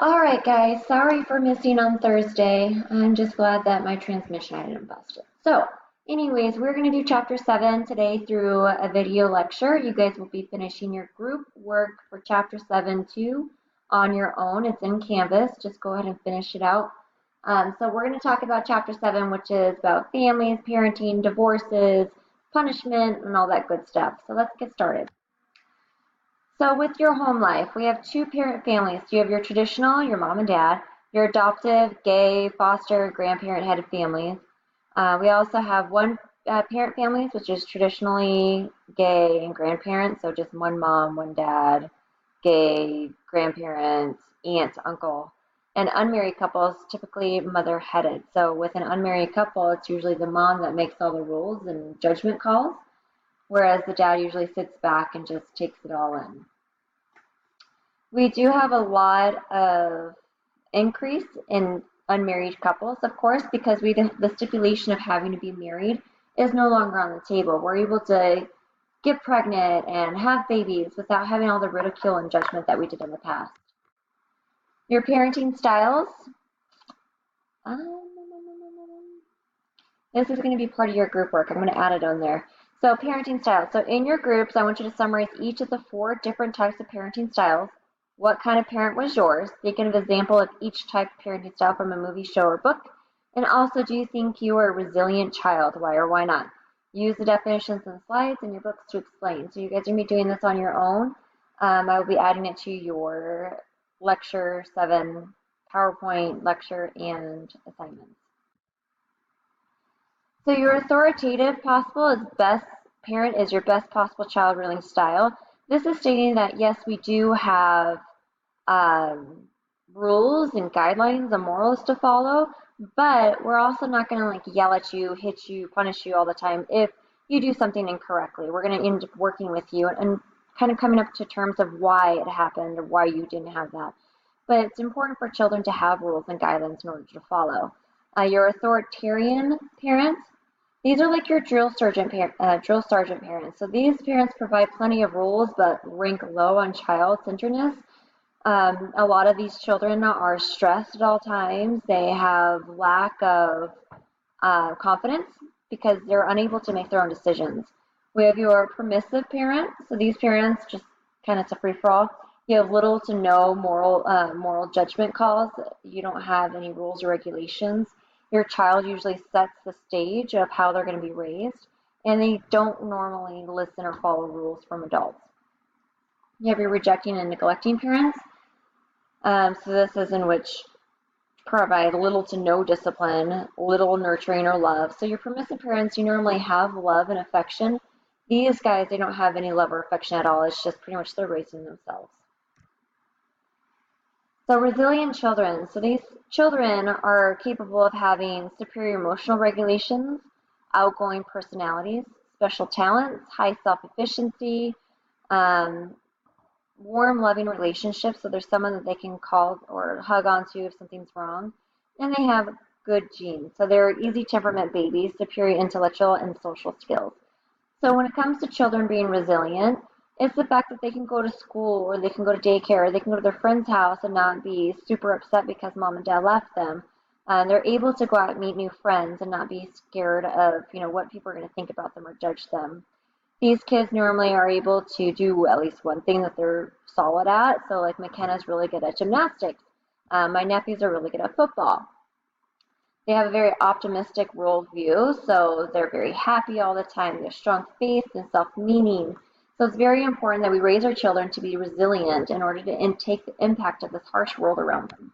Alright guys, sorry for missing on Thursday. I'm just glad that my transmission I didn't bust it. So, anyways, we're going to do chapter 7 today through a video lecture. You guys will be finishing your group work for chapter 7 too on your own. It's in Canvas. Just go ahead and finish it out. So we're going to talk about chapter 7, which is about families, parenting, divorces, punishment, and all that good stuff. So let's get started. So with your home life, we have two parent families. You have your traditional, your mom and dad, your adoptive, gay, foster, grandparent headed families. We also have one parent families, which is traditionally gay and grandparents, so just one mom, one dad, gay, grandparents, aunt, uncle. And unmarried couples, typically mother headed. So with an unmarried couple, it's usually the mom that makes all the rules and judgment calls, whereas the dad usually sits back and just takes it all in. We do have a lot of increase in unmarried couples, of course, because the stipulation of having to be married is no longer on the table. We're able to get pregnant and have babies without having all the ridicule and judgment that we did in the past. Your parenting styles. This is going to be part of your group work. I'm going to add it on there. So parenting styles. So in your groups, I want you to summarize each of the 4 different types of parenting styles. What kind of parent was yours? Think of an example of each type of parenting style from a movie, show, or book. And also, do you think you are a resilient child? Why or why not? Use the definitions and slides in your books to explain. So you guys are going to be doing this on your own. I will be adding it to your lecture 7 PowerPoint lecture and assignments. So your authoritative possible is best parent is your best possible child rearing style. This is stating that yes, we do have rules and guidelines and morals to follow, but we're also not going to like yell at you, hit you, punish you all the time if you do something incorrectly. We're going to end up working with you and kind of coming up to terms of why it happened or why you didn't have that. But it's important for children to have rules and guidelines in order to follow. Your authoritarian parents, these are like your drill sergeant parents. So these parents provide plenty of rules but rank low on child-centeredness. A lot of these children are stressed at all times. They have lack of confidence because they're unable to make their own decisions. We have your permissive parents. So these parents just kind of, it's a free-for-all. You have little to no moral judgment calls. You don't have any rules or regulations. Your child usually sets the stage of how they're going to be raised, and they don't normally listen or follow rules from adults. You have your rejecting and neglecting parents. So this is in which provide little to no discipline, little nurturing or love. So your permissive parents, you normally have love and affection. These guys, they don't have any love or affection at all. It's just pretty much they're raising themselves. So resilient children. So these children are capable of having superior emotional regulations, outgoing personalities, special talents, high self-efficiency, warm, loving relationships. So there's someone that they can call or hug onto if something's wrong. And they have good genes. So they're easy temperament babies, superior intellectual and social skills. So when it comes to children being resilient, it's the fact that they can go to school or they can go to daycare or they can go to their friend's house and not be super upset because mom and dad left them. They're able to go out and meet new friends and not be scared of, what people are going to think about them or judge them. These kids normally are able to do at least one thing that they're solid at. So like McKenna's really good at gymnastics. My nephews are really good at football. They have a very optimistic worldview, so they're very happy all the time. They have strong faith and self-meaning. So it's very important that we raise our children to be resilient in order to take the impact of this harsh world around them.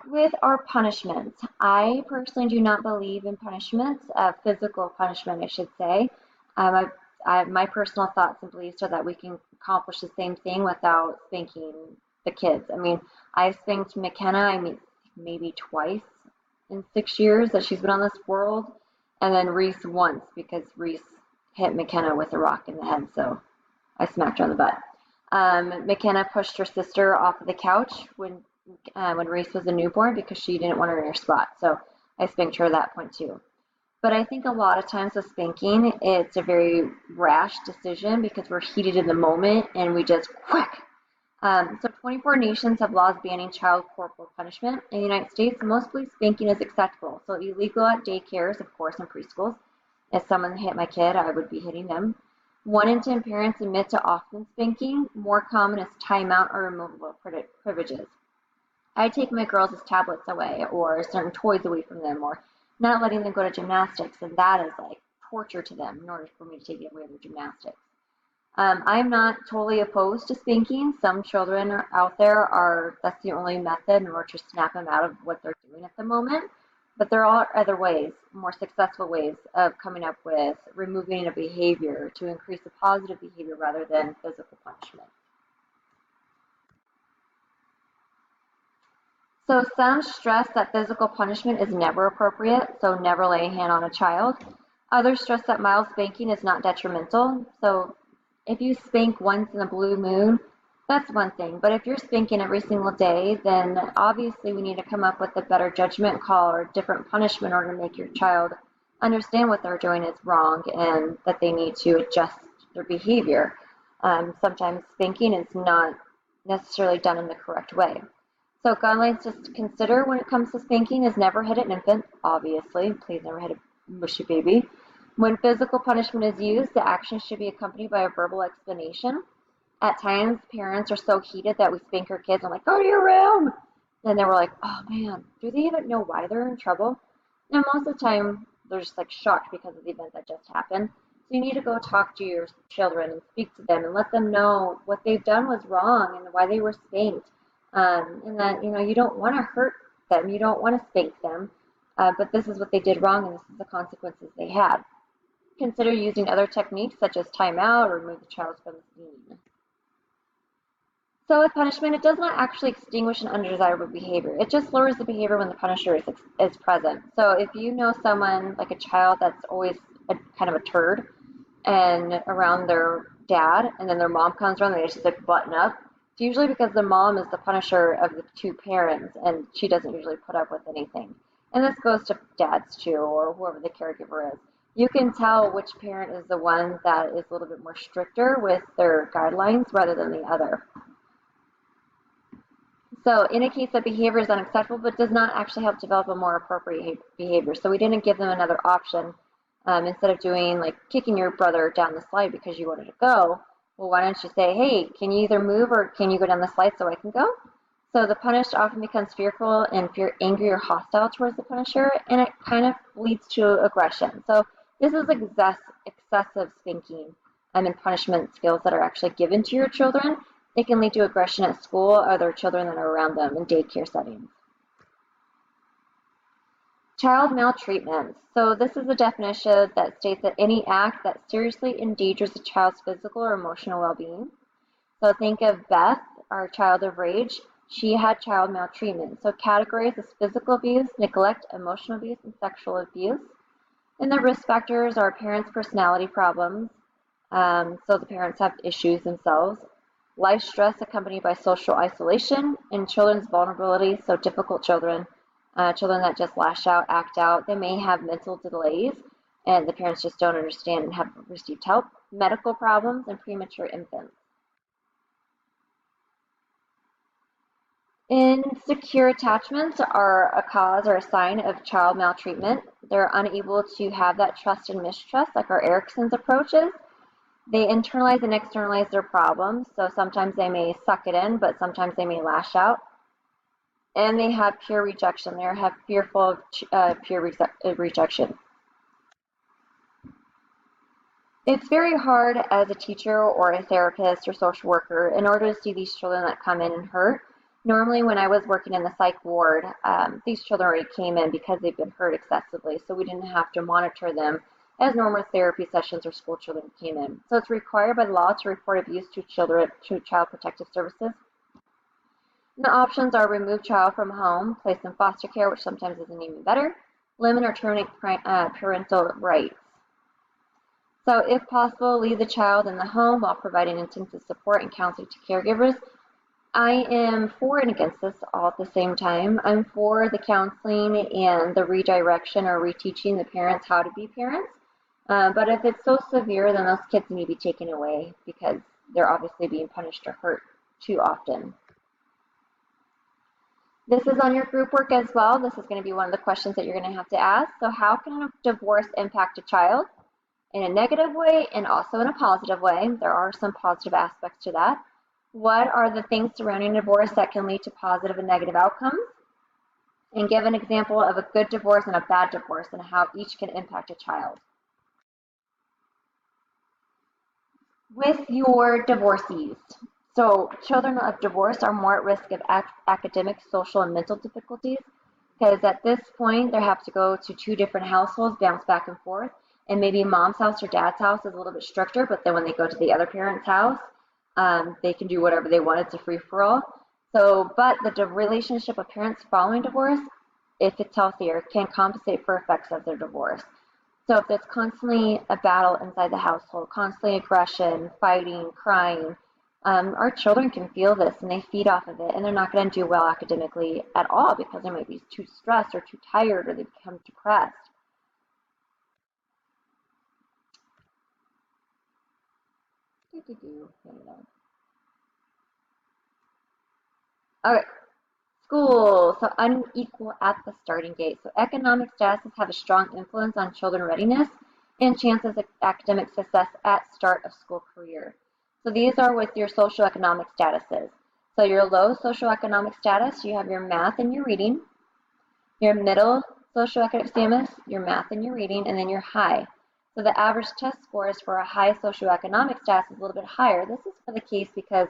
With our punishments, I personally do not believe in punishments, physical punishment, I should say. My personal thoughts and beliefs are that we can accomplish the same thing without spanking the kids. I mean, I've spanked McKenna, maybe twice in 6 years that she's been on this world, and then Reese once because Reese hit McKenna with a rock in the head, so I smacked her on the butt. McKenna pushed her sister off of the couch when Reese was a newborn because she didn't want her in her spot, so I spanked her at that point too. But I think a lot of times with spanking, it's a very rash decision because we're heated in the moment and we just quick So 24 nations have laws banning child corporal punishment. In the United States, most believe spanking is acceptable. So illegal at daycares, of course, and preschools. If someone hit my kid, I would be hitting them. 1 in 10 parents admit to often spanking. More common is timeout or removable privileges. I take my girls' tablets away or certain toys away from them or not letting them go to gymnastics, and that is like torture to them in order for me to take away their gymnastics. I'm not totally opposed to spanking. Some children out there are, that's the only method in order to snap them out of what they're doing at the moment. But there are other ways, more successful ways of coming up with removing a behavior to increase the positive behavior rather than physical punishment. So some stress that physical punishment is never appropriate, so never lay a hand on a child. Others stress that mild spanking is not detrimental. So if you spank once in a blue moon, that's one thing. But if you're spanking every single day, then obviously we need to come up with a better judgment call or different punishment in order to make your child understand what they're doing is wrong and that they need to adjust their behavior. Sometimes spanking is not necessarily done in the correct way. So guidelines just to consider when it comes to spanking is never hit an infant, obviously. Please never hit a mushy baby. When physical punishment is used, the action should be accompanied by a verbal explanation. At times, parents are so heated that we spank our kids and like, go to your room. And then we're like, oh man, do they even know why they're in trouble? And most of the time, they're just like shocked because of the event that just happened. So you need to go talk to your children and speak to them and let them know what they've done was wrong and why they were spanked. And that, you don't want to hurt them, you don't want to spank them, but this is what they did wrong and this is the consequences they had. Consider using other techniques such as timeout or remove the child from the scene. So with punishment, it does not actually extinguish an undesirable behavior. It just lowers the behavior when the punisher is present. So if you know someone, like a child that's always kind of a turd and around their dad, and then their mom comes around and they just like button up, it's usually because the mom is the punisher of the two parents and she doesn't usually put up with anything. And this goes to dads too, or whoever the caregiver is. You can tell which parent is the one that is a little bit more stricter with their guidelines rather than the other. So indicates that behavior is unacceptable but does not actually help develop a more appropriate behavior. So we didn't give them another option. Instead of doing like kicking your brother down the slide because you wanted to go, well, why don't you say, hey, can you either move or can you go down the slide so I can go? So the punished often becomes fearful and angry or hostile towards the punisher, and it kind of leads to aggression. So this is excessive spanking and punishment skills that are actually given to your children. It can lead to aggression at school or other children that are around them in daycare settings. Child maltreatment. So this is a definition that states that any act that seriously endangers a child's physical or emotional well-being. So think of Beth, our child of rage. She had child maltreatment. So categories as physical abuse, neglect, emotional abuse, and sexual abuse. And the risk factors are parents' personality problems. So the parents have issues themselves. Life stress accompanied by social isolation and children's vulnerability. So difficult children. Children that just lash out, act out, they may have mental delays and the parents just don't understand and haven't received help, medical problems, and premature infants. Insecure attachments are a cause or a sign of child maltreatment. They're unable to have that trust and mistrust like our Erickson's approaches. They internalize and externalize their problems, so sometimes they may suck it in, but sometimes they may lash out. And they have peer rejection. They have fearful of peer rejection. It's very hard as a teacher or a therapist or social worker in order to see these children that come in and hurt. Normally when I was working in the psych ward, these children already came in because they've been hurt excessively, so we didn't have to monitor them as normal therapy sessions or school children came in. So it's required by law to report abuse to Child Protective Services. And the options are remove child from home, place in foster care, which sometimes isn't even better, limit or terminate parental rights. So if possible, leave the child in the home while providing intensive support and counseling to caregivers. I am for and against this all at the same time. I'm for the counseling and the redirection or reteaching the parents how to be parents. But if it's so severe, then those kids need to be taken away because they're obviously being punished or hurt. too often. This is on your group work as well. This is going to be one of the questions that you're going to have to ask. So how can a divorce impact a child? In a negative way and also in a positive way. There are some positive aspects to that. What are the things surrounding divorce that can lead to positive and negative outcomes? And give an example of a good divorce and a bad divorce and how each can impact a child. With your divorcees. So children of divorce are more at risk of academic, social, and mental difficulties because at this point they have to go to two different households, bounce back and forth, and maybe mom's house or dad's house is a little bit stricter, but then when they go to the other parent's house, they can do whatever they want. It's a free-for-all. So, but the relationship of parents following divorce, if it's healthier, can compensate for effects of their divorce. So if there's constantly a battle inside the household, constantly aggression, fighting, crying, our children can feel this and they feed off of it, and they're not going to do well academically at all because they might be too stressed or too tired or they become depressed. Okay, school. So unequal at the starting gate. So economic statuses have a strong influence on children readiness and chances of academic success at start of school career. So these are with your socioeconomic statuses. So your low socioeconomic status, you have your math and your reading. Your middle socioeconomic status, your math and your reading, and then your high. So the average test scores for a high socioeconomic status is a little bit higher. This is for the case because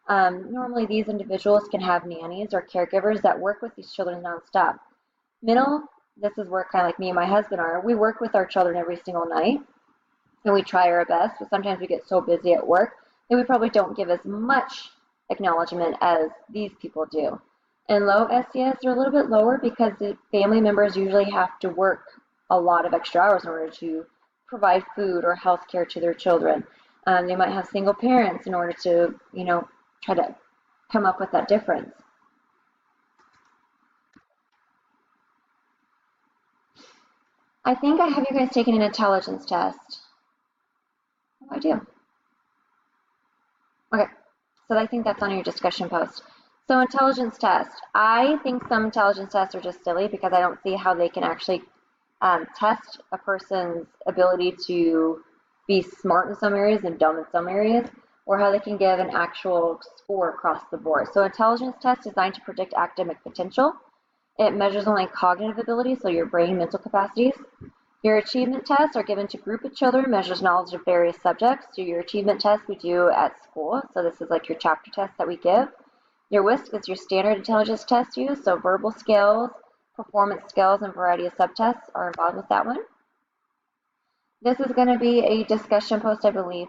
normally these individuals can have nannies or caregivers that work with these children nonstop. Middle, this is where kind of like me and my husband are. We work with our children every single night, and we try our best, but sometimes we get so busy at work that we probably don't give as much acknowledgement as these people do. And low SES are a little bit lower because the family members usually have to work a lot of extra hours in order to provide food or health care to their children. They might have single parents in order to, try to come up with that difference. I think I have you guys taking an intelligence test. Oh, I do. Okay, so I think that's on your discussion post. So intelligence test. I think some intelligence tests are just silly because I don't see how they can actually test a person's ability to be smart in some areas and dumb in some areas, or how they can give an actual score across the board. So intelligence test is designed to predict academic potential. It measures only cognitive ability, so your brain mental capacities. Your achievement tests are given to a group of children, measures knowledge of various subjects. So your achievement test we do at school, so this is like your chapter test that we give. Your WISC is your standard intelligence test used, so verbal skills, performance skills, and variety of subtests are involved with that one. This is going to be a discussion post, I believe.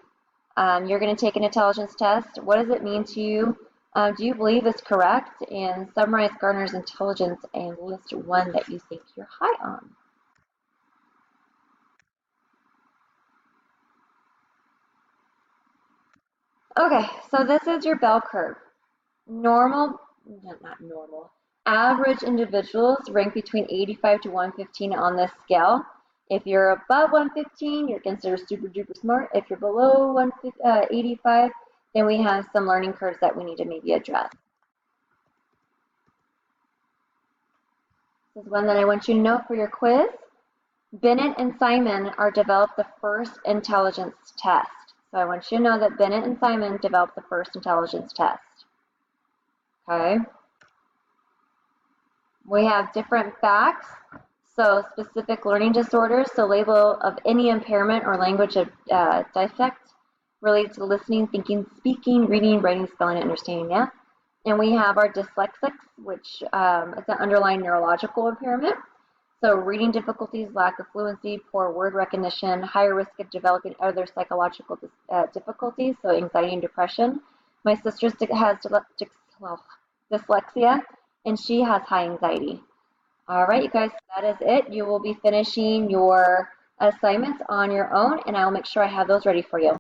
You're going to take an intelligence test. What does it mean to you? Do you believe it's correct? And summarize Gardner's intelligence and list one that you think you're high on. Okay, so this is your bell curve. Not normal, average individuals rank between 85 to 115 on this scale. If you're above 115, you're considered super duper smart. If you're below 85, then we have some learning curves that we need to maybe address. This is one that I want you to know for your quiz. Bennett and Simon developed the first intelligence test. So I want you to know that Bennett and Simon developed the first intelligence test. Okay. We have different facts. So specific learning disorders, so label of any impairment or language defect related to listening, thinking, speaking, reading, writing, spelling, and understanding math. And we have our dyslexics, which is an underlying neurological impairment. So reading difficulties, lack of fluency, poor word recognition, higher risk of developing other psychological difficulties, so anxiety and depression. My sister has dyslexia, and she has high anxiety. All right, you guys, that is it. You will be finishing your assignments on your own, and I'll make sure I have those ready for you.